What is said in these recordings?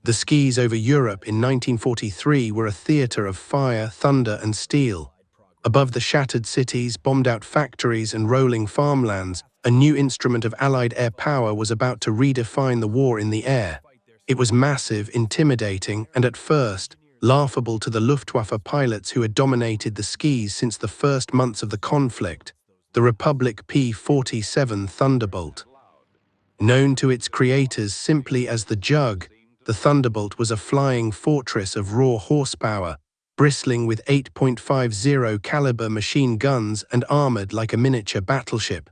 The skies over Europe in 1943 were a theater of fire, thunder, and steel. Above the shattered cities, bombed-out factories, and rolling farmlands, a new instrument of Allied air power was about to redefine the war in the air. It was massive, intimidating, and at first, laughable to the Luftwaffe pilots who had dominated the skies since the first months of the conflict, the Republic P-47 Thunderbolt. Known to its creators simply as the Jug, the Thunderbolt was a flying fortress of raw horsepower, bristling with 8.50 caliber machine guns and armored like a miniature battleship.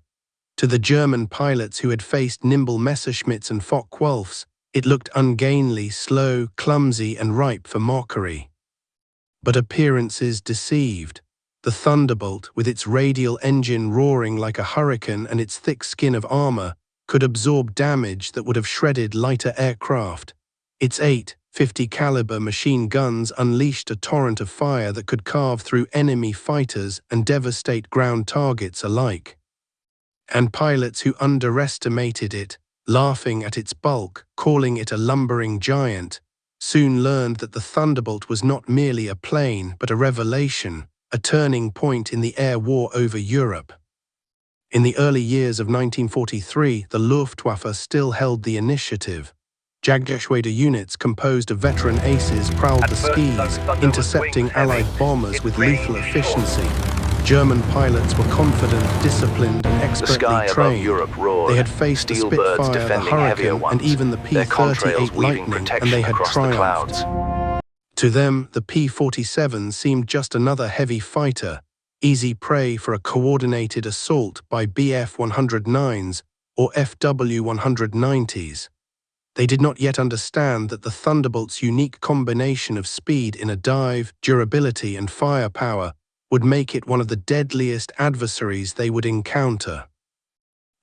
To the German pilots who had faced nimble Messerschmitts and Focke-Wulfs, it looked ungainly, slow, clumsy, and ripe for mockery. But appearances deceived. The Thunderbolt, with its radial engine roaring like a hurricane and its thick skin of armor, could absorb damage that would have shredded lighter aircraft. Its 8.50 caliber machine guns unleashed a torrent of fire that could carve through enemy fighters and devastate ground targets alike. And pilots who underestimated it, laughing at its bulk, calling it a lumbering giant, soon learned that the Thunderbolt was not merely a plane but a revelation, a turning point in the air war over Europe. In the early years of 1943, the Luftwaffe still held the initiative. WW2 units composed of veteran aces prowled the skies, intercepting Allied bombers with lethal efficiency. German pilots were confident, disciplined, and expertly trained. They had faced the Spitfire, the Hurricane, and even the P-38 Lightning, and they had triumphed. To them, the P-47 seemed just another heavy fighter, easy prey for a coordinated assault by Bf-109s or FW-190s. They did not yet understand that the Thunderbolt's unique combination of speed in a dive, durability, and firepower would make it one of the deadliest adversaries they would encounter.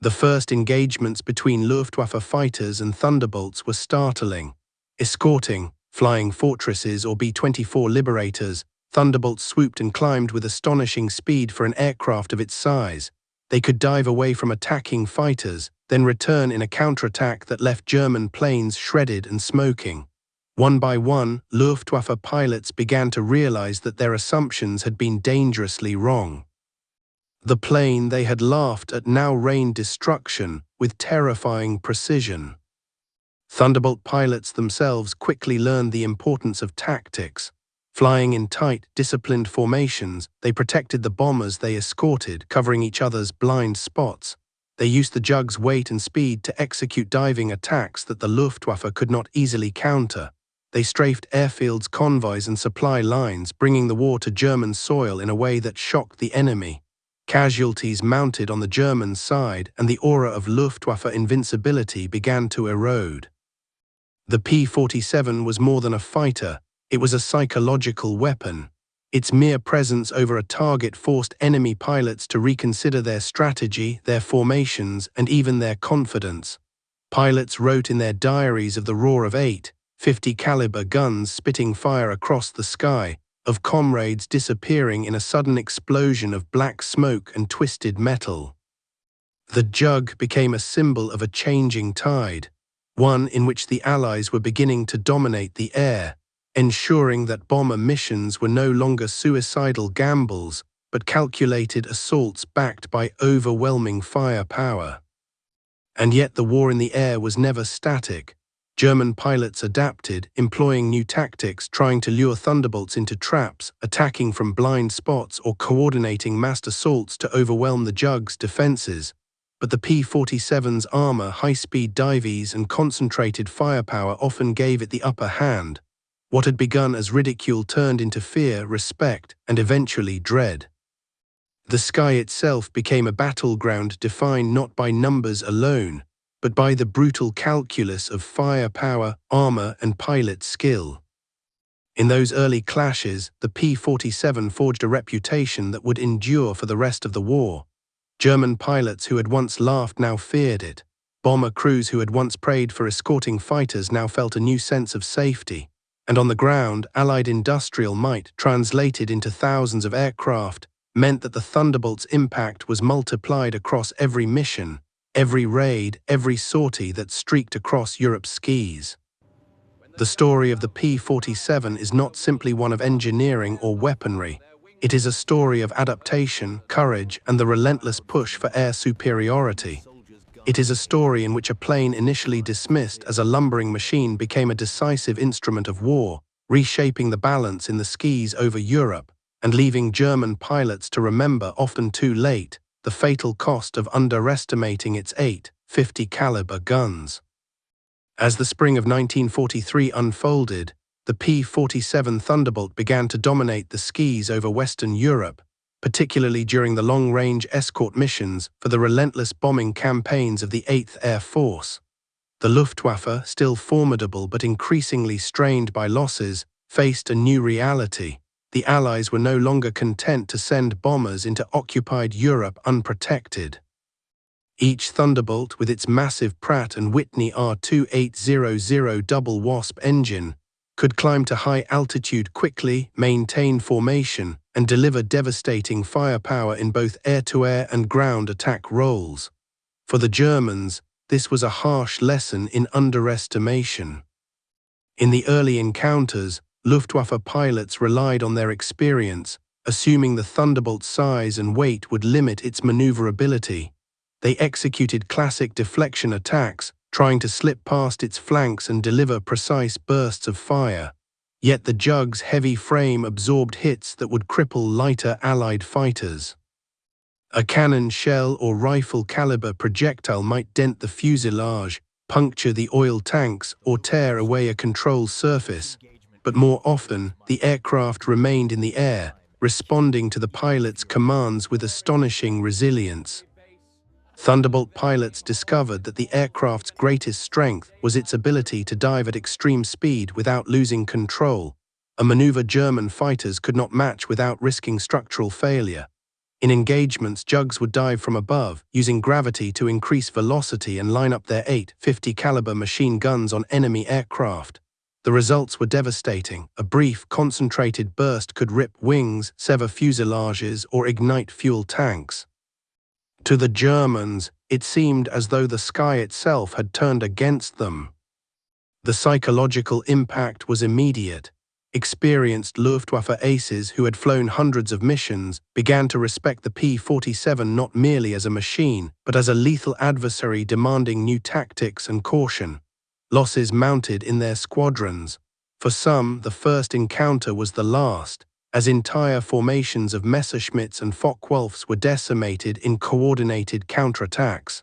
The first engagements between Luftwaffe fighters and Thunderbolts were startling. Escorting, flying fortresses or B-24 Liberators, Thunderbolts swooped and climbed with astonishing speed for an aircraft of its size. They could dive away from attacking fighters, then return in a counterattack that left German planes shredded and smoking. One by one, Luftwaffe pilots began to realize that their assumptions had been dangerously wrong. The plane they had laughed at now rained destruction with terrifying precision. Thunderbolt pilots themselves quickly learned the importance of tactics. Flying in tight, disciplined formations, they protected the bombers they escorted, covering each other's blind spots. They used the Jug's weight and speed to execute diving attacks that the Luftwaffe could not easily counter. They strafed airfields, convoys, and supply lines, bringing the war to German soil in a way that shocked the enemy. Casualties mounted on the German side, and the aura of Luftwaffe invincibility began to erode. The P-47 was more than a fighter. It was a psychological weapon. Its mere presence over a target forced enemy pilots to reconsider their strategy, their formations, and even their confidence. Pilots wrote in their diaries of the roar of 8.50 caliber guns spitting fire across the sky, of comrades disappearing in a sudden explosion of black smoke and twisted metal. The Jug became a symbol of a changing tide, one in which the Allies were beginning to dominate the air, ensuring that bomber missions were no longer suicidal gambles, but calculated assaults backed by overwhelming firepower. And yet the war in the air was never static. German pilots adapted, employing new tactics, trying to lure Thunderbolts into traps, attacking from blind spots, or coordinating massed assaults to overwhelm the Jug's defenses. But the P-47's armor, high-speed dives, and concentrated firepower often gave it the upper hand. What had begun as ridicule turned into fear, respect, and eventually dread. The sky itself became a battleground defined not by numbers alone, but by the brutal calculus of firepower, armor, and pilot skill. In those early clashes, the P-47 forged a reputation that would endure for the rest of the war. German pilots who had once laughed now feared it. Bomber crews who had once prayed for escorting fighters now felt a new sense of safety. And on the ground, Allied industrial might, translated into thousands of aircraft, meant that the Thunderbolt's impact was multiplied across every mission, every raid, every sortie that streaked across Europe's skies. The story of the P-47 is not simply one of engineering or weaponry. It is a story of adaptation, courage, and the relentless push for air superiority. It is a story in which a plane initially dismissed as a lumbering machine became a decisive instrument of war, reshaping the balance in the skies over Europe, and leaving German pilots to remember, often too late, the fatal cost of underestimating its 8.50 caliber guns. As the spring of 1943 unfolded, the P-47 Thunderbolt began to dominate the skies over Western Europe, particularly during the long-range escort missions for the relentless bombing campaigns of the 8th Air Force. The Luftwaffe, still formidable but increasingly strained by losses, faced a new reality. The Allies were no longer content to send bombers into occupied Europe unprotected. Each Thunderbolt, with its massive Pratt & Whitney R2800 double Wasp engine, could climb to high altitude quickly, maintain formation, and deliver devastating firepower in both air-to-air and ground attack roles. For the Germans, this was a harsh lesson in underestimation. In the early encounters, Luftwaffe pilots relied on their experience, assuming the Thunderbolt's size and weight would limit its maneuverability. They executed classic deflection attacks, trying to slip past its flanks and deliver precise bursts of fire. Yet the Jug's heavy frame absorbed hits that would cripple lighter Allied fighters. A cannon shell or rifle caliber projectile might dent the fuselage, puncture the oil tanks, or tear away a control surface. But more often, the aircraft remained in the air, responding to the pilot's commands with astonishing resilience. Thunderbolt pilots discovered that the aircraft's greatest strength was its ability to dive at extreme speed without losing control, a maneuver German fighters could not match without risking structural failure. In engagements, Jugs would dive from above, using gravity to increase velocity and line up their 8.50 caliber machine guns on enemy aircraft. The results were devastating. A brief, concentrated burst could rip wings, sever fuselages, or ignite fuel tanks. To the Germans, it seemed as though the sky itself had turned against them. The psychological impact was immediate. Experienced Luftwaffe aces who had flown hundreds of missions began to respect the P-47 not merely as a machine, but as a lethal adversary demanding new tactics and caution. Losses mounted in their squadrons. For some, the first encounter was the last, as entire formations of Messerschmitts and Focke-Wulfs were decimated in coordinated counterattacks.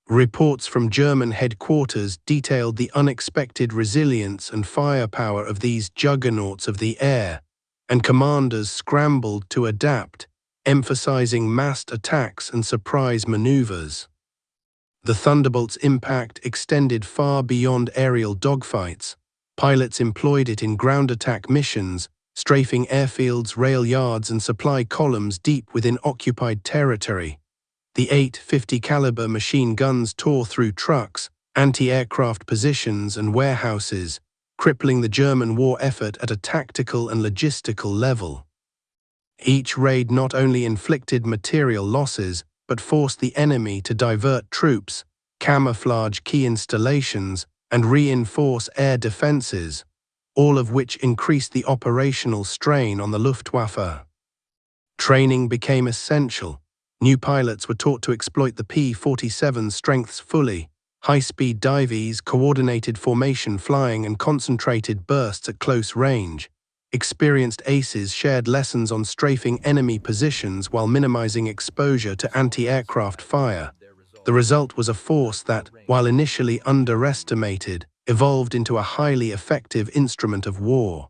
Reports from German headquarters detailed the unexpected resilience and firepower of these juggernauts of the air, and commanders scrambled to adapt, emphasizing massed attacks and surprise maneuvers. The Thunderbolt's impact extended far beyond aerial dogfights. Pilots employed it in ground attack missions, strafing airfields, rail yards, and supply columns deep within occupied territory. The 8.50 caliber machine guns tore through trucks, anti-aircraft positions, and warehouses, crippling the German war effort at a tactical and logistical level. Each raid not only inflicted material losses, but forced the enemy to divert troops, camouflage key installations, and reinforce air defenses, all of which increased the operational strain on the Luftwaffe. Training became essential. New pilots were taught to exploit the P-47's strengths fully: high-speed dives, coordinated formation flying, and concentrated bursts at close range. Experienced aces shared lessons on strafing enemy positions while minimizing exposure to anti-aircraft fire. The result was a force that, while initially underestimated, evolved into a highly effective instrument of war.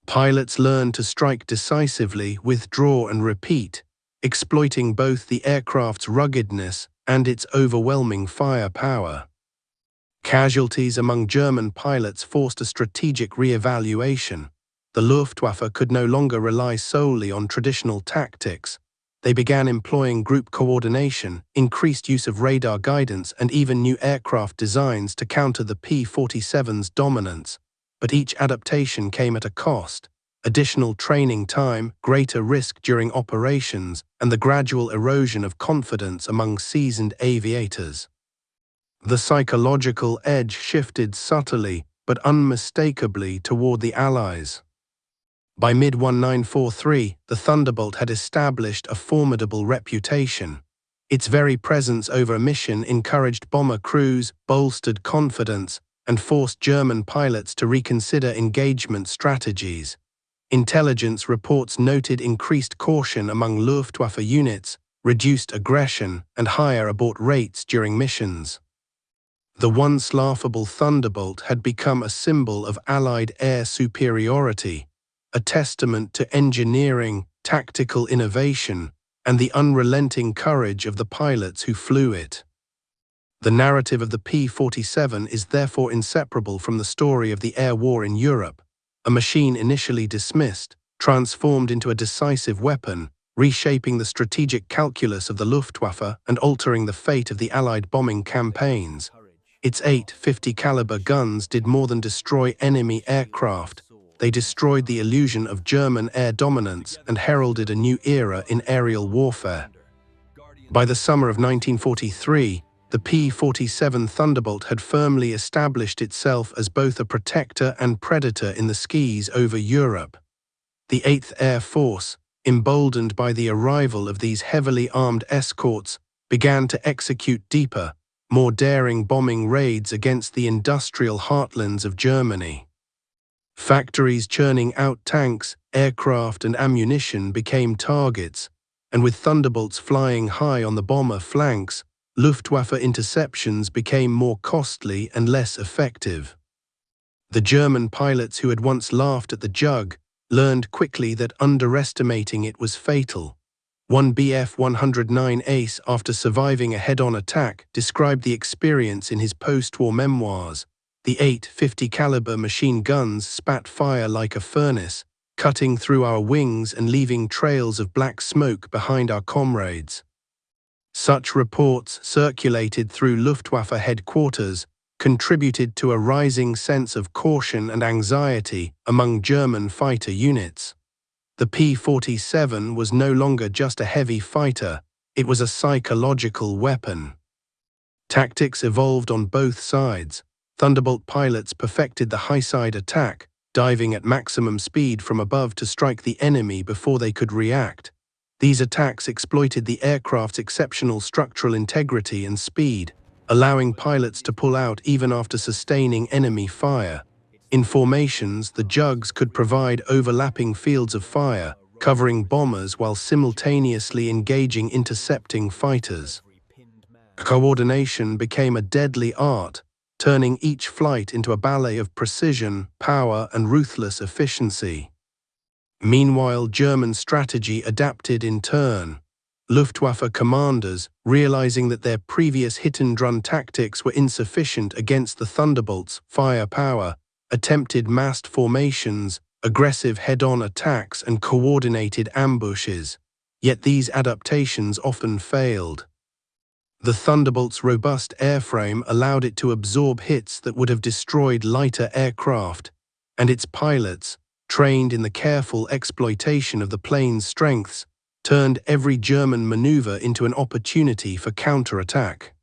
Pilots learned to strike decisively, withdraw, and repeat, exploiting both the aircraft's ruggedness and its overwhelming firepower. Casualties among German pilots forced a strategic re-evaluation. The Luftwaffe could no longer rely solely on traditional tactics. They began employing group coordination, increased use of radar guidance, and even new aircraft designs to counter the P-47's dominance. But each adaptation came at a cost: additional training time, greater risk during operations, and the gradual erosion of confidence among seasoned aviators. The psychological edge shifted subtly. but unmistakably toward the Allies. By mid-1943, the Thunderbolt had established a formidable reputation. Its very presence over a mission encouraged bomber crews, bolstered confidence, and forced German pilots to reconsider engagement strategies. Intelligence reports noted increased caution among Luftwaffe units, reduced aggression, and higher abort rates during missions. The once laughable Thunderbolt had become a symbol of Allied air superiority, a testament to engineering, tactical innovation, and the unrelenting courage of the pilots who flew it. The narrative of the P-47 is therefore inseparable from the story of the air war in Europe, a machine initially dismissed, transformed into a decisive weapon, reshaping the strategic calculus of the Luftwaffe and altering the fate of the Allied bombing campaigns. Its 850 caliber guns did more than destroy enemy aircraft. They destroyed the illusion of German air dominance and heralded a new era in aerial warfare. By the summer of 1943, the P-47 Thunderbolt had firmly established itself as both a protector and predator in the skies over Europe. The 8th Air Force, emboldened by the arrival of these heavily armed escorts, began to execute deeper, more daring bombing raids against the industrial heartlands of Germany. Factories churning out tanks, aircraft, and ammunition became targets, and with Thunderbolts flying high on the bomber flanks, Luftwaffe interceptions became more costly and less effective. The German pilots who had once laughed at the Jug learned quickly that underestimating it was fatal. One Bf-109 ace, after surviving a head-on attack, described the experience in his post-war memoirs. The 850 caliber machine guns spat fire like a furnace, cutting through our wings and leaving trails of black smoke behind our comrades. Such reports, circulated through Luftwaffe headquarters, contributed to a rising sense of caution and anxiety among German fighter units. The P-47 was no longer just a heavy fighter, it was a psychological weapon. Tactics evolved on both sides. Thunderbolt pilots perfected the high-side attack, diving at maximum speed from above to strike the enemy before they could react. These attacks exploited the aircraft's exceptional structural integrity and speed, allowing pilots to pull out even after sustaining enemy fire. In formations, the Jugs could provide overlapping fields of fire, covering bombers while simultaneously engaging intercepting fighters. Coordination became a deadly art, turning each flight into a ballet of precision, power, and ruthless efficiency. Meanwhile, German strategy adapted in turn. Luftwaffe commanders, realizing that their previous hit-and-run tactics were insufficient against the Thunderbolt's firepower, attempted massed formations, aggressive head-on attacks, and coordinated ambushes. Yet these adaptations often failed. The Thunderbolt's robust airframe allowed it to absorb hits that would have destroyed lighter aircraft, and its pilots, trained in the careful exploitation of the plane's strengths, turned every German maneuver into an opportunity for counterattack.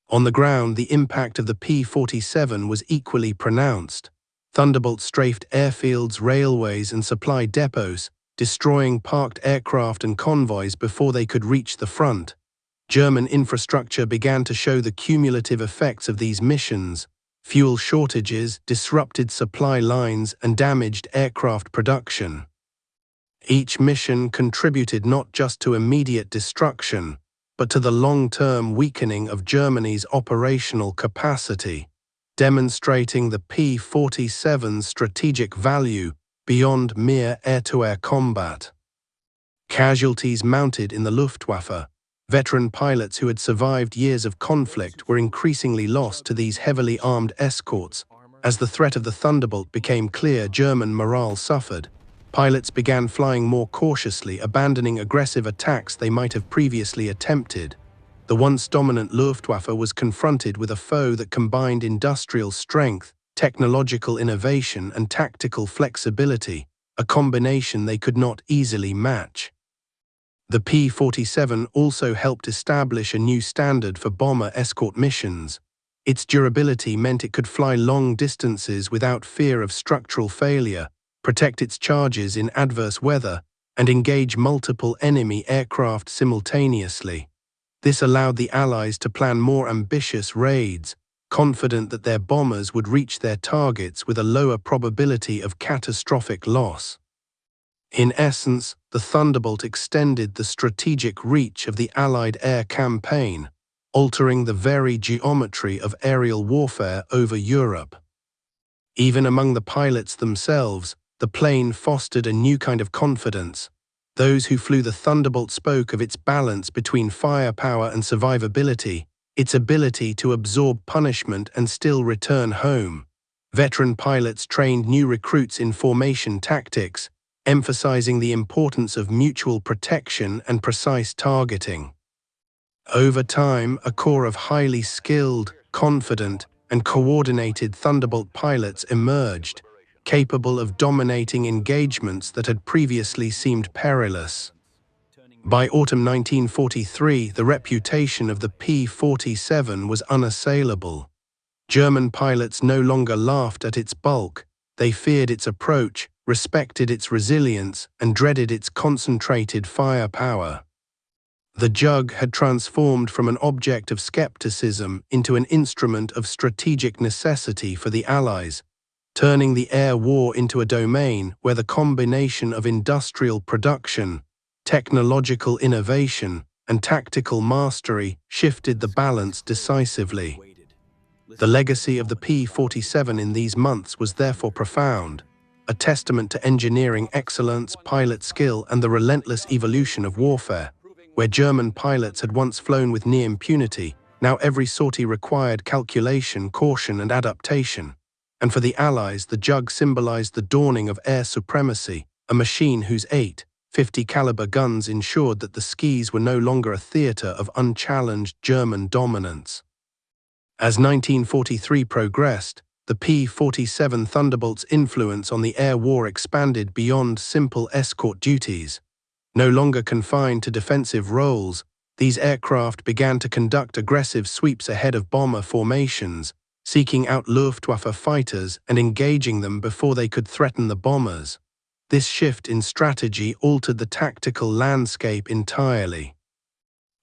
On the ground, the impact of the P-47 was equally pronounced. Thunderbolt strafed airfields, railways, and supply depots, destroying parked aircraft and convoys before they could reach the front. German infrastructure began to show the cumulative effects of these missions. Fuel shortages, disrupted supply lines, and damaged aircraft production. Each mission contributed not just to immediate destruction, but to the long-term weakening of Germany's operational capacity, demonstrating the P-47's strategic value beyond mere air-to-air combat. Casualties mounted in the Luftwaffe. Veteran pilots who had survived years of conflict were increasingly lost to these heavily armed escorts. As the threat of the Thunderbolt became clear, German morale suffered. Pilots began flying more cautiously, abandoning aggressive attacks they might have previously attempted. The once dominant Luftwaffe was confronted with a foe that combined industrial strength, technological innovation, and tactical flexibility, a combination they could not easily match. The P-47 also helped establish a new standard for bomber escort missions. Its durability meant it could fly long distances without fear of structural failure, protect its charges in adverse weather, and engage multiple enemy aircraft simultaneously. This allowed the Allies to plan more ambitious raids, confident that their bombers would reach their targets with a lower probability of catastrophic loss. In essence, the Thunderbolt extended the strategic reach of the Allied air campaign, altering the very geometry of aerial warfare over Europe. Even among the pilots themselves, the plane fostered a new kind of confidence. Those who flew the Thunderbolt spoke of its balance between firepower and survivability, its ability to absorb punishment and still return home. Veteran pilots trained new recruits in formation tactics, emphasizing the importance of mutual protection and precise targeting. Over time, a corps of highly skilled, confident, and coordinated Thunderbolt pilots emerged, capable of dominating engagements that had previously seemed perilous. By autumn 1943, the reputation of the P-47 was unassailable. German pilots no longer laughed at its bulk, they feared its approach, respected its resilience, and dreaded its concentrated firepower. The Jug had transformed from an object of skepticism into an instrument of strategic necessity for the Allies, turning the air war into a domain where the combination of industrial production, technological innovation, and tactical mastery shifted the balance decisively. The legacy of the P-47 in these months was therefore profound, a testament to engineering excellence, pilot skill, and the relentless evolution of warfare. Where German pilots had once flown with near impunity, now every sortie required calculation, caution, and adaptation. And for the Allies, the Jug symbolized the dawning of air supremacy, a machine whose 8.50 caliber guns ensured that the skies were no longer a theater of unchallenged German dominance. As 1943 progressed, the P-47 Thunderbolt's influence on the air war expanded beyond simple escort duties. No longer confined to defensive roles, these aircraft began to conduct aggressive sweeps ahead of bomber formations, seeking out Luftwaffe fighters and engaging them before they could threaten the bombers. This shift in strategy altered the tactical landscape entirely.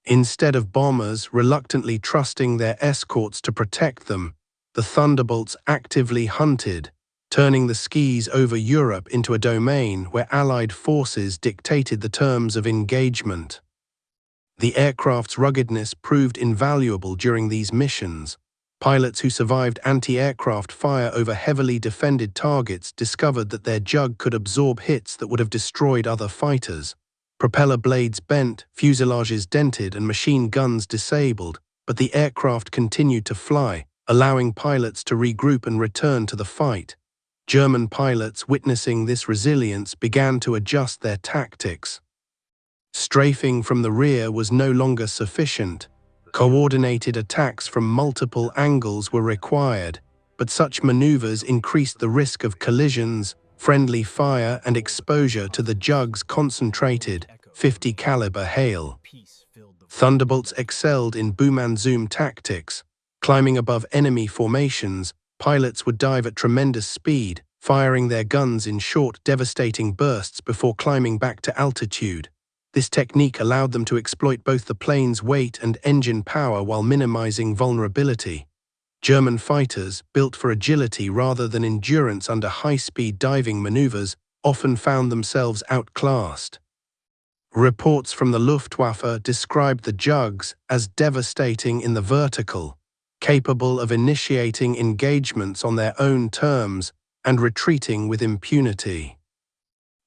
Instead of bombers reluctantly trusting their escorts to protect them, the Thunderbolts actively hunted, turning the skies over Europe into a domain where Allied forces dictated the terms of engagement. The aircraft's ruggedness proved invaluable during these missions. Pilots who survived anti-aircraft fire over heavily defended targets discovered that their Jug could absorb hits that would have destroyed other fighters. Propeller blades bent, fuselages dented, and machine guns disabled, but the aircraft continued to fly, allowing pilots to regroup and return to the fight. German pilots, witnessing this resilience, began to adjust their tactics. Strafing from the rear was no longer sufficient. Coordinated attacks from multiple angles were required, but such maneuvers increased the risk of collisions, friendly fire, and exposure to the Jug's concentrated 50 caliber hail. Thunderbolts excelled in boom and zoom tactics. Climbing above enemy formations, pilots would dive at tremendous speed, firing their guns in short, devastating bursts before climbing back to altitude. This technique allowed them to exploit both the plane's weight and engine power while minimizing vulnerability. German fighters, built for agility rather than endurance under high-speed diving maneuvers, often found themselves outclassed. Reports from the Luftwaffe described the Jugs as devastating in the vertical, capable of initiating engagements on their own terms and retreating with impunity.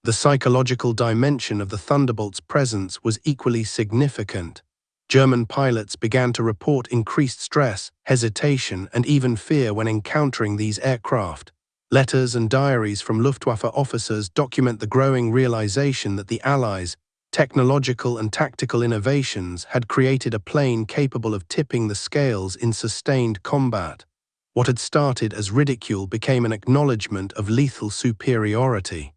The psychological dimension of the Thunderbolt's presence was equally significant. German pilots began to report increased stress, hesitation, and even fear when encountering these aircraft. Letters and diaries from Luftwaffe officers document the growing realization that the Allies' technological and tactical innovations had created a plane capable of tipping the scales in sustained combat. What had started as ridicule became an acknowledgement of lethal superiority.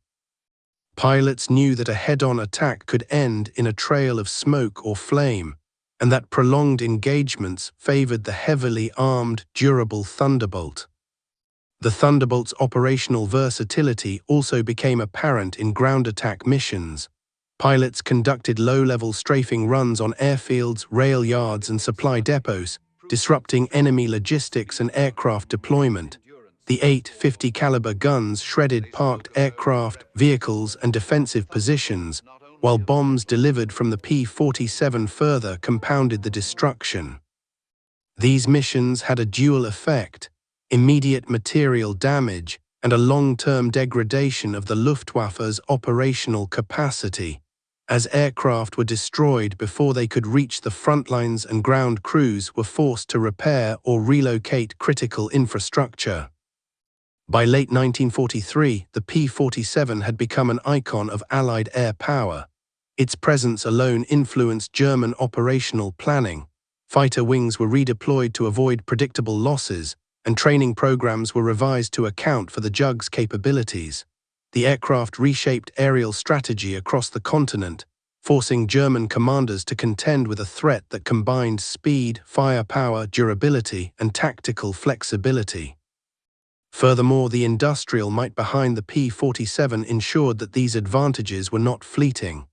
Pilots knew that a head-on attack could end in a trail of smoke or flame, and that prolonged engagements favored the heavily armed, durable Thunderbolt. The Thunderbolt's operational versatility also became apparent in ground attack missions. Pilots conducted low-level strafing runs on airfields, rail yards, and supply depots, disrupting enemy logistics and aircraft deployment. The 850 caliber guns shredded parked aircraft, vehicles, and defensive positions, while bombs delivered from the P-47 further compounded the destruction. These missions had a dual effect: immediate material damage and a long-term degradation of the Luftwaffe's operational capacity, as aircraft were destroyed before they could reach the front lines and ground crews were forced to repair or relocate critical infrastructure. By late 1943, the P-47 had become an icon of Allied air power. Its presence alone influenced German operational planning. Fighter wings were redeployed to avoid predictable losses, and training programs were revised to account for the Jug's capabilities. The aircraft reshaped aerial strategy across the continent, forcing German commanders to contend with a threat that combined speed, firepower, durability, and tactical flexibility. Furthermore, the industrial might behind the P-47 ensured that these advantages were not fleeting.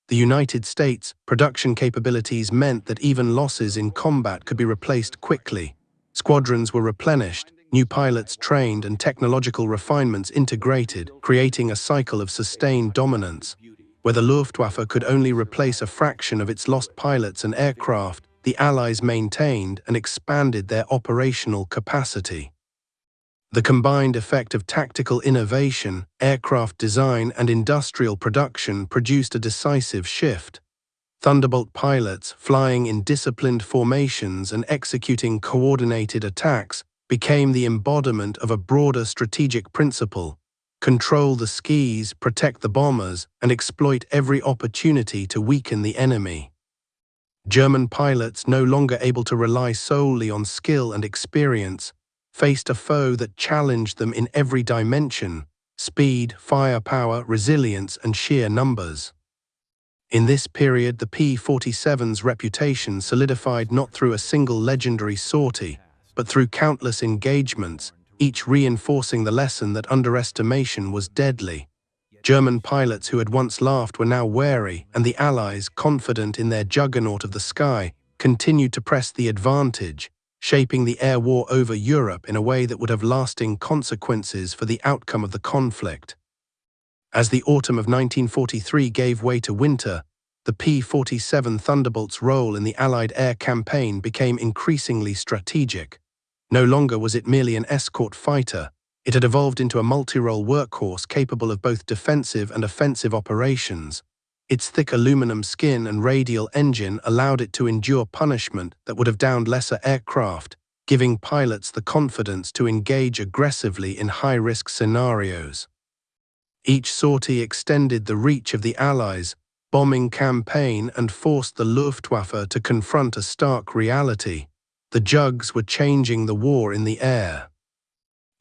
The United States' production capabilities meant that even losses in combat could be replaced quickly. Squadrons were replenished, new pilots trained, and technological refinements integrated, creating a cycle of sustained dominance. Where the Luftwaffe could only replace a fraction of its lost pilots and aircraft, the Allies maintained and expanded their operational capacity. The combined effect of tactical innovation, aircraft design, and industrial production produced a decisive shift. Thunderbolt pilots, flying in disciplined formations and executing coordinated attacks, became the embodiment of a broader strategic principle: control the skis, protect the bombers, and exploit every opportunity to weaken the enemy. German pilots, no longer able to rely solely on skill and experience, faced a foe that challenged them in every dimension: speed, firepower, resilience, and sheer numbers. In this period, the P-47's reputation solidified not through a single legendary sortie, but through countless engagements, each reinforcing the lesson that underestimation was deadly. German pilots who had once laughed were now wary, and the Allies, confident in their juggernaut of the sky, continued to press the advantage, shaping the air war over Europe in a way that would have lasting consequences for the outcome of the conflict. As the autumn of 1943 gave way to winter, the P-47 Thunderbolt's role in the Allied air campaign became increasingly strategic. No longer was it merely an escort fighter. It had evolved into a multi-role workhorse capable of both defensive and offensive operations. Its thick aluminum skin and radial engine allowed it to endure punishment that would have downed lesser aircraft, giving pilots the confidence to engage aggressively in high-risk scenarios. Each sortie extended the reach of the Allies' bombing campaign and forced the Luftwaffe to confront a stark reality: the Jugs were changing the war in the air.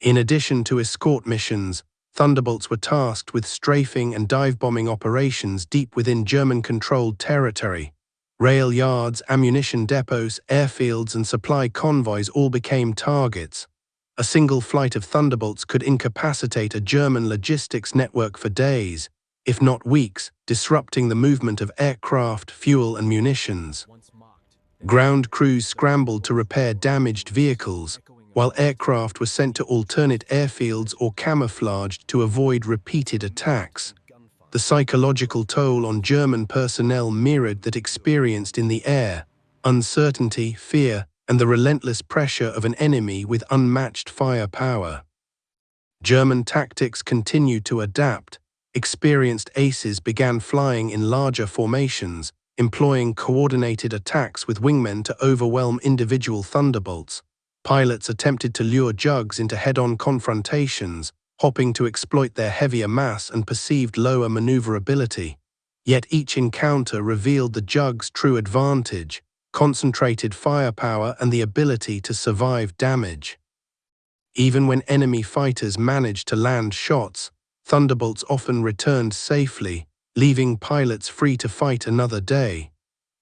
In addition to escort missions, Thunderbolts were tasked with strafing and dive-bombing operations deep within German-controlled territory. Rail yards, ammunition depots, airfields, and supply convoys all became targets. A single flight of Thunderbolts could incapacitate a German logistics network for days, if not weeks, disrupting the movement of aircraft, fuel, and munitions. Ground crews scrambled to repair damaged vehicles, while aircraft were sent to alternate airfields or camouflaged to avoid repeated attacks. The psychological toll on German personnel mirrored that experienced in the air: uncertainty, fear, and the relentless pressure of an enemy with unmatched firepower. German tactics continued to adapt. Experienced aces began flying in larger formations, employing coordinated attacks with wingmen to overwhelm individual Thunderbolts. Pilots attempted to lure Jugs into head-on confrontations, hoping to exploit their heavier mass and perceived lower maneuverability. Yet each encounter revealed the Jugs' true advantage: concentrated firepower and the ability to survive damage. Even when enemy fighters managed to land shots, Thunderbolts often returned safely, leaving pilots free to fight another day.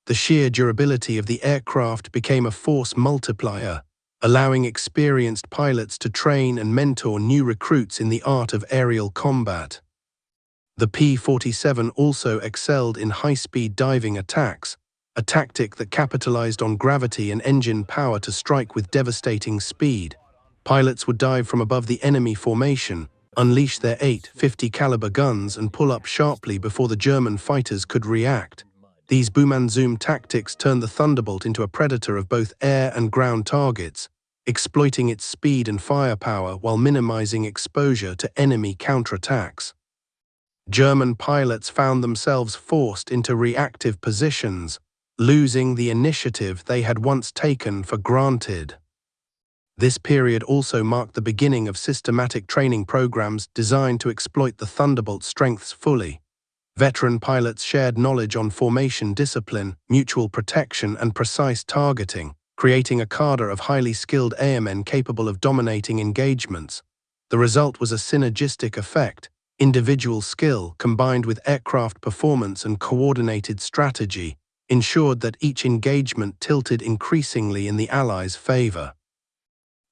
The sheer durability of the aircraft became a force multiplier, allowing experienced pilots to train and mentor new recruits in the art of aerial combat. The P-47 also excelled in high-speed diving attacks, a tactic that capitalized on gravity and engine power to strike with devastating speed. Pilots would dive from above the enemy formation, unleash their 8.50 caliber guns and pull up sharply before the German fighters could react. These boom and zoom tactics turned the Thunderbolt into a predator of both air and ground targets, exploiting its speed and firepower while minimizing exposure to enemy counterattacks. German pilots found themselves forced into reactive positions, losing the initiative they had once taken for granted. This period also marked the beginning of systematic training programs designed to exploit the Thunderbolt's strengths fully. Veteran pilots shared knowledge on formation discipline, mutual protection, and precise targeting, creating a cadre of highly skilled airmen capable of dominating engagements. The result was a synergistic effect. Individual skill, combined with aircraft performance and coordinated strategy, ensured that each engagement tilted increasingly in the Allies' favor.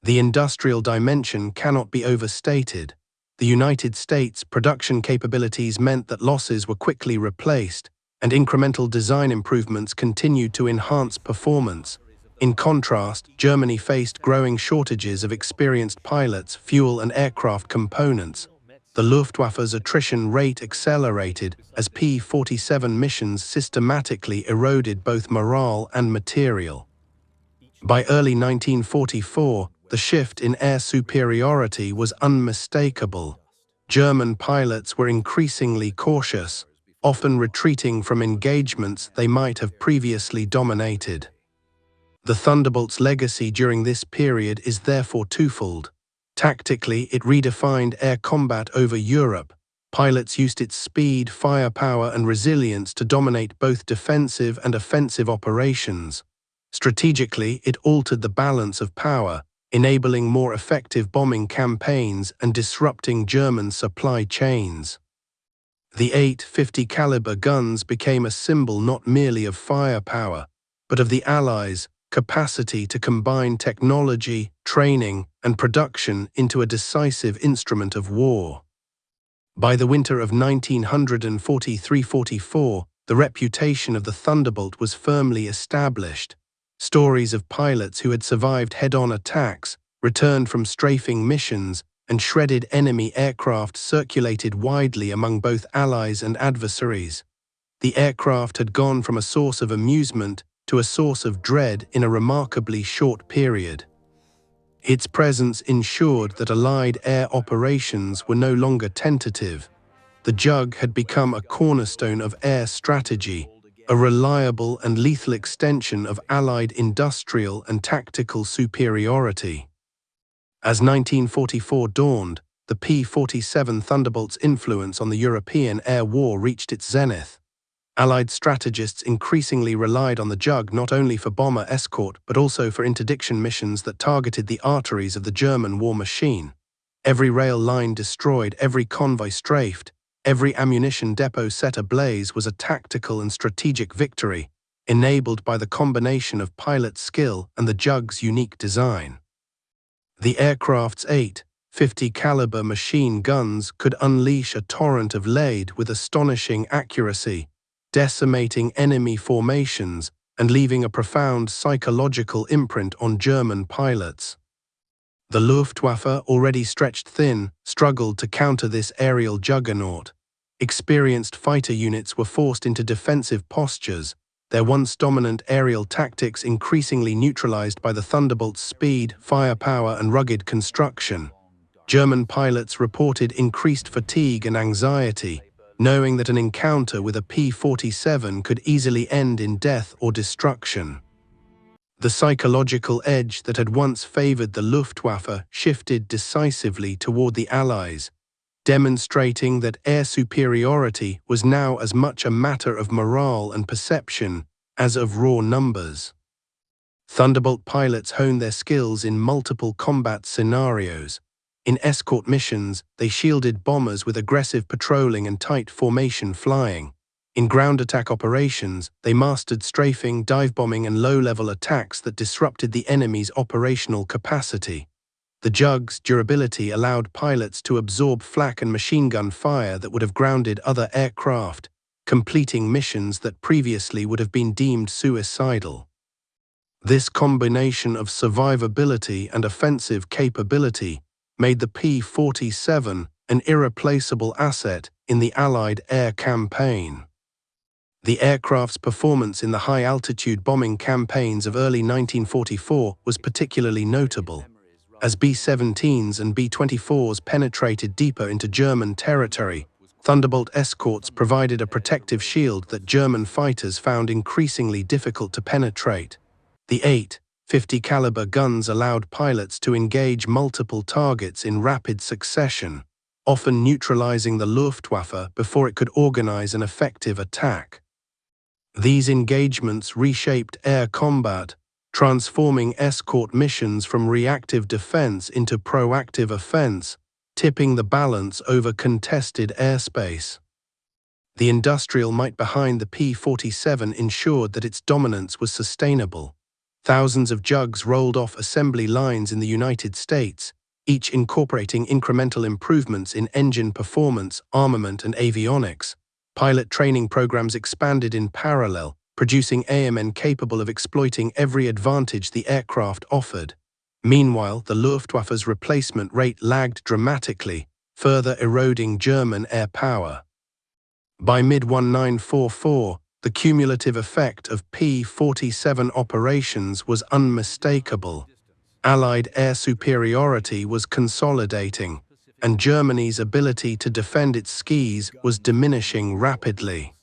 The industrial dimension cannot be overstated. The United States' production capabilities meant that losses were quickly replaced, and incremental design improvements continued to enhance performance. In contrast, Germany faced growing shortages of experienced pilots, fuel, and aircraft components. The Luftwaffe's attrition rate accelerated as P-47 missions systematically eroded both morale and material. By early 1944, the shift in air superiority was unmistakable. German pilots were increasingly cautious, often retreating from engagements they might have previously dominated. The Thunderbolt's legacy during this period is therefore twofold. Tactically, it redefined air combat over Europe. Pilots used its speed, firepower, and resilience to dominate both defensive and offensive operations. Strategically, it altered the balance of power, enabling more effective bombing campaigns and disrupting German supply chains. The 8.50 caliber guns became a symbol not merely of firepower, but of the Allies' capacity to combine technology, training, and production into a decisive instrument of war. By the winter of 1943–44, the reputation of the Thunderbolt was firmly established. Stories of pilots who had survived head-on attacks, returned from strafing missions, and shredded enemy aircraft circulated widely among both allies and adversaries. The aircraft had gone from a source of amusement to a source of dread in a remarkably short period. Its presence ensured that Allied air operations were no longer tentative. The Jug had become a cornerstone of air strategy, a reliable and lethal extension of Allied industrial and tactical superiority. As 1944 dawned, the P-47 Thunderbolt's influence on the European air war reached its zenith. Allied strategists increasingly relied on the Jug not only for bomber escort but also for interdiction missions that targeted the arteries of the German war machine. Every rail line destroyed, every convoy strafed, every ammunition depot set ablaze was a tactical and strategic victory, enabled by the combination of pilot skill and the Jug's unique design. The aircraft's 8.50 caliber machine guns could unleash a torrent of lead with astonishing accuracy, decimating enemy formations and leaving a profound psychological imprint on German pilots. The Luftwaffe, already stretched thin, struggled to counter this aerial juggernaut. Experienced fighter units were forced into defensive postures, their once dominant aerial tactics increasingly neutralized by the Thunderbolt's speed, firepower, and rugged construction. German pilots reported increased fatigue and anxiety, knowing that an encounter with a P-47 could easily end in death or destruction. The psychological edge that had once favored the Luftwaffe shifted decisively toward the Allies, demonstrating that air superiority was now as much a matter of morale and perception as of raw numbers. Thunderbolt pilots honed their skills in multiple combat scenarios. In escort missions, they shielded bombers with aggressive patrolling and tight formation flying. In ground attack operations, they mastered strafing, dive bombing, and low-level attacks that disrupted the enemy's operational capacity. The Jug's durability allowed pilots to absorb flak and machine gun fire that would have grounded other aircraft, completing missions that previously would have been deemed suicidal. This combination of survivability and offensive capability made the P-47 an irreplaceable asset in the Allied air campaign. The aircraft's performance in the high-altitude bombing campaigns of early 1944 was particularly notable. As B-17s and B-24s penetrated deeper into German territory, Thunderbolt escorts provided a protective shield that German fighters found increasingly difficult to penetrate. The 8.50 caliber guns allowed pilots to engage multiple targets in rapid succession, often neutralizing the Luftwaffe before it could organize an effective attack. These engagements reshaped air combat, transforming escort missions from reactive defense into proactive offense, tipping the balance over contested airspace. The industrial might behind the P-47 ensured that its dominance was sustainable. Thousands of Jugs rolled off assembly lines in the United States, each incorporating incremental improvements in engine performance, armament, and avionics. Pilot training programs expanded in parallel, producing airmen capable of exploiting every advantage the aircraft offered. Meanwhile, the Luftwaffe's replacement rate lagged dramatically, further eroding German air power. By mid-1944, the cumulative effect of P-47 operations was unmistakable. Allied air superiority was consolidating, and Germany's ability to defend its skies was diminishing rapidly.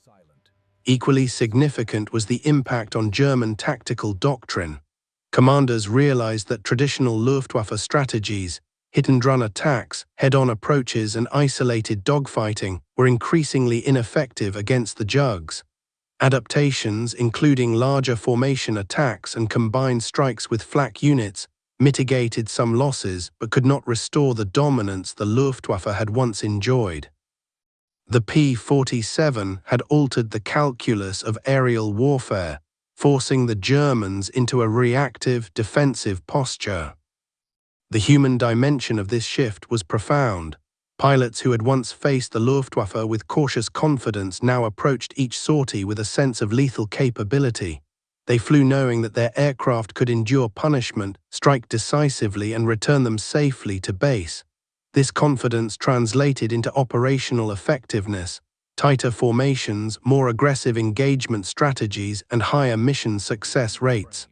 Equally significant was the impact on German tactical doctrine. Commanders realized that traditional Luftwaffe strategies, hit-and-run attacks, head-on approaches, and isolated dogfighting were increasingly ineffective against the Jugs. Adaptations, including larger formation attacks and combined strikes with flak units, mitigated some losses but could not restore the dominance the Luftwaffe had once enjoyed. The P-47 had altered the calculus of aerial warfare, forcing the Germans into a reactive, defensive posture. The human dimension of this shift was profound. Pilots who had once faced the Luftwaffe with cautious confidence now approached each sortie with a sense of lethal capability. They flew knowing that their aircraft could endure punishment, strike decisively, and return them safely to base. This confidence translated into operational effectiveness, tighter formations, more aggressive engagement strategies, and higher mission success rates.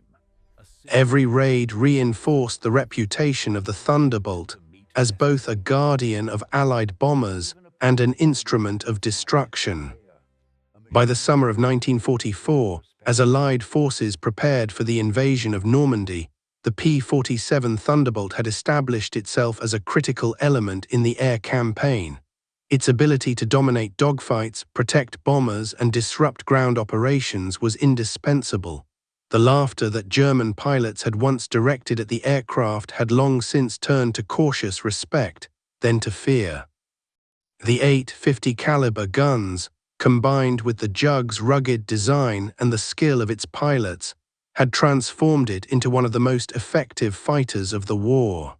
Every raid reinforced the reputation of the Thunderbolt as both a guardian of Allied bombers and an instrument of destruction. By the summer of 1944, as Allied forces prepared for the invasion of Normandy, the P-47 Thunderbolt had established itself as a critical element in the air campaign. Its ability to dominate dogfights, protect bombers, and disrupt ground operations was indispensable. The laughter that German pilots had once directed at the aircraft had long since turned to cautious respect, then to fear. The 8.50 caliber guns, combined with the Jug's rugged design and the skill of its pilots, had transformed it into one of the most effective fighters of the war.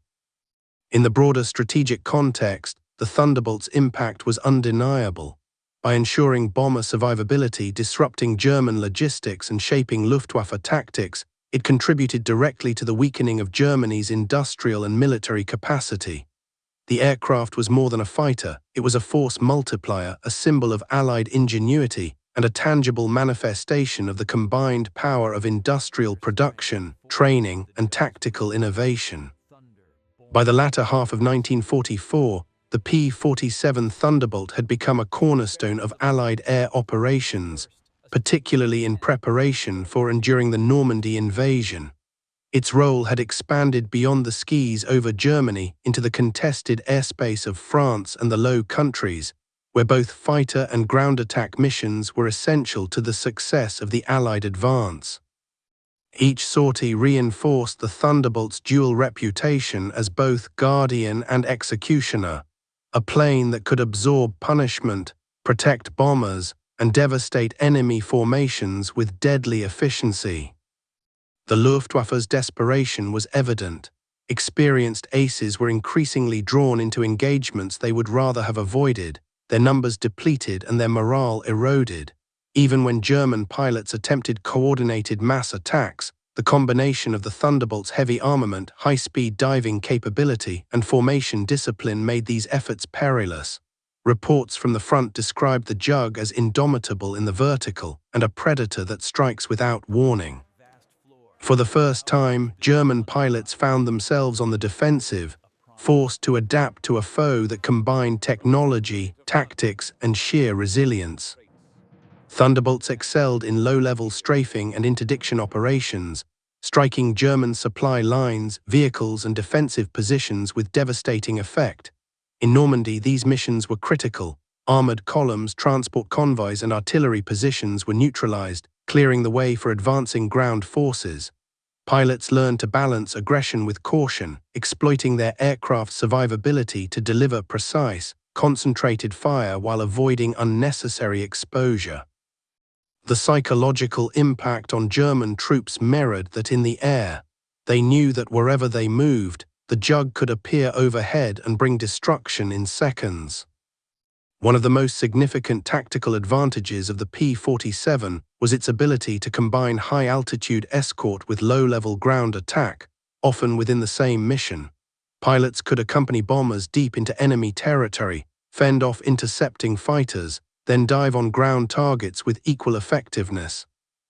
In the broader strategic context, the Thunderbolt's impact was undeniable. By ensuring bomber survivability, disrupting German logistics, and shaping Luftwaffe tactics, it contributed directly to the weakening of Germany's industrial and military capacity. The aircraft was more than a fighter, it was a force multiplier, a symbol of Allied ingenuity, and a tangible manifestation of the combined power of industrial production, training, and tactical innovation. By the latter half of 1944, the P-47 Thunderbolt had become a cornerstone of Allied air operations, particularly in preparation for and during the Normandy invasion. Its role had expanded beyond the skies over Germany into the contested airspace of France and the Low Countries, where both fighter and ground attack missions were essential to the success of the Allied advance. Each sortie reinforced the Thunderbolt's dual reputation as both guardian and executioner, a plane that could absorb punishment, protect bombers, and devastate enemy formations with deadly efficiency. The Luftwaffe's desperation was evident. Experienced aces were increasingly drawn into engagements they would rather have avoided, their numbers depleted and their morale eroded. Even when German pilots attempted coordinated mass attacks, the combination of the Thunderbolt's heavy armament, high-speed diving capability, and formation discipline made these efforts perilous. Reports from the front described the Jug as indomitable in the vertical and a predator that strikes without warning. For the first time, German pilots found themselves on the defensive, forced to adapt to a foe that combined technology, tactics, and sheer resilience. Thunderbolts excelled in low-level strafing and interdiction operations, striking German supply lines, vehicles, and defensive positions with devastating effect. In Normandy, these missions were critical. Armored columns, transport convoys, and artillery positions were neutralized, clearing the way for advancing ground forces. Pilots learned to balance aggression with caution, exploiting their aircraft's survivability to deliver precise, concentrated fire while avoiding unnecessary exposure. The psychological impact on German troops mirrored that in the air. They knew that wherever they moved, the Jug could appear overhead and bring destruction in seconds. One of the most significant tactical advantages of the P-47 was its ability to combine high-altitude escort with low-level ground attack, often within the same mission. Pilots could accompany bombers deep into enemy territory, fend off intercepting fighters, then dive on ground targets with equal effectiveness.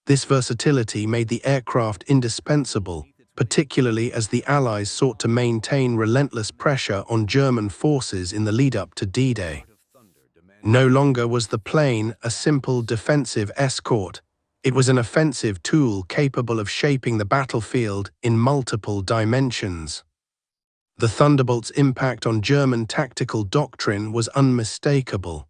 This versatility made the aircraft indispensable, particularly as the Allies sought to maintain relentless pressure on German forces in the lead-up to D-Day. No longer was the plane a simple defensive escort. It was an offensive tool capable of shaping the battlefield in multiple dimensions. The Thunderbolt's impact on German tactical doctrine was unmistakable.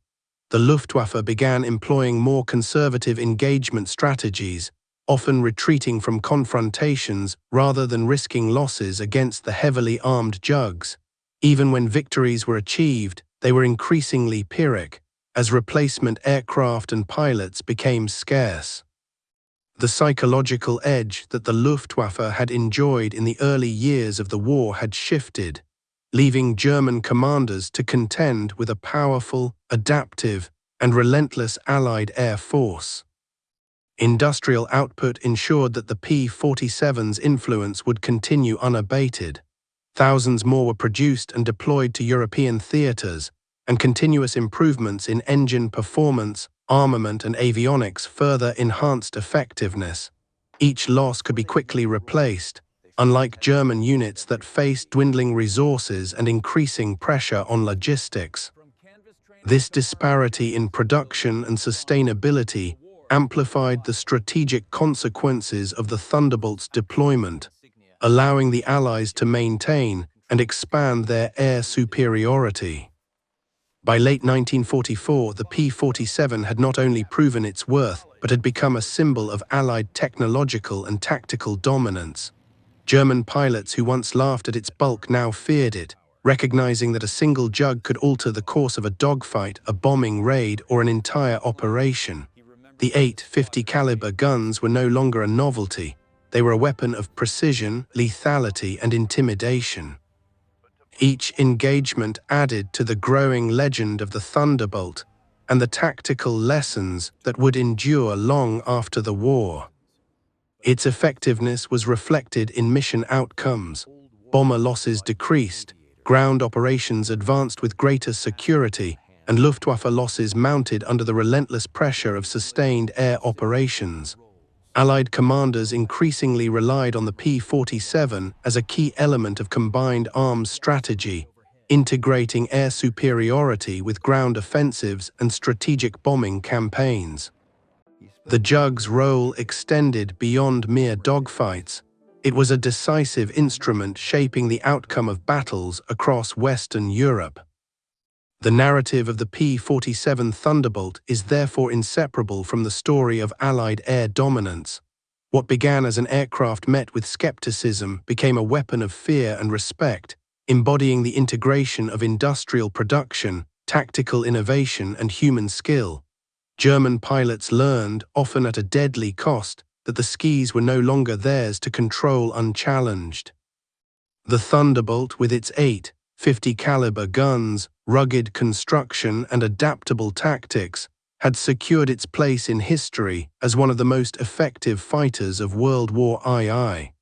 The Luftwaffe began employing more conservative engagement strategies, often retreating from confrontations rather than risking losses against the heavily armed Jugs. Even when victories were achieved, they were increasingly Pyrrhic, as replacement aircraft and pilots became scarce. The psychological edge that the Luftwaffe had enjoyed in the early years of the war had shifted, leaving German commanders to contend with a powerful, adaptive, and relentless Allied air force. Industrial output ensured that the P-47's influence would continue unabated. Thousands more were produced and deployed to European theaters, and continuous improvements in engine performance, armament, and avionics further enhanced effectiveness. Each loss could be quickly replaced, unlike German units that faced dwindling resources and increasing pressure on logistics. This disparity in production and sustainability amplified the strategic consequences of the Thunderbolt's deployment, allowing the Allies to maintain and expand their air superiority. By late 1944, the P-47 had not only proven its worth, but had become a symbol of Allied technological and tactical dominance. German pilots who once laughed at its bulk now feared it, recognizing that a single Jug could alter the course of a dogfight, a bombing raid, or an entire operation. The 8.50 caliber guns were no longer a novelty. They were a weapon of precision, lethality, and intimidation. Each engagement added to the growing legend of the Thunderbolt and the tactical lessons that would endure long after the war. Its effectiveness was reflected in mission outcomes. Bomber losses decreased, ground operations advanced with greater security, and Luftwaffe losses mounted under the relentless pressure of sustained air operations. Allied commanders increasingly relied on the P-47 as a key element of combined arms strategy, integrating air superiority with ground offensives and strategic bombing campaigns. The Jug's role extended beyond mere dogfights. It was a decisive instrument shaping the outcome of battles across Western Europe. The narrative of the P-47 Thunderbolt is therefore inseparable from the story of Allied air dominance. What began as an aircraft met with skepticism became a weapon of fear and respect, embodying the integration of industrial production, tactical innovation, and human skill. German pilots learned, often at a deadly cost, that the skis were no longer theirs to control unchallenged. The Thunderbolt, with its 8.50 caliber guns, rugged construction, and adaptable tactics, had secured its place in history as one of the most effective fighters of World War II.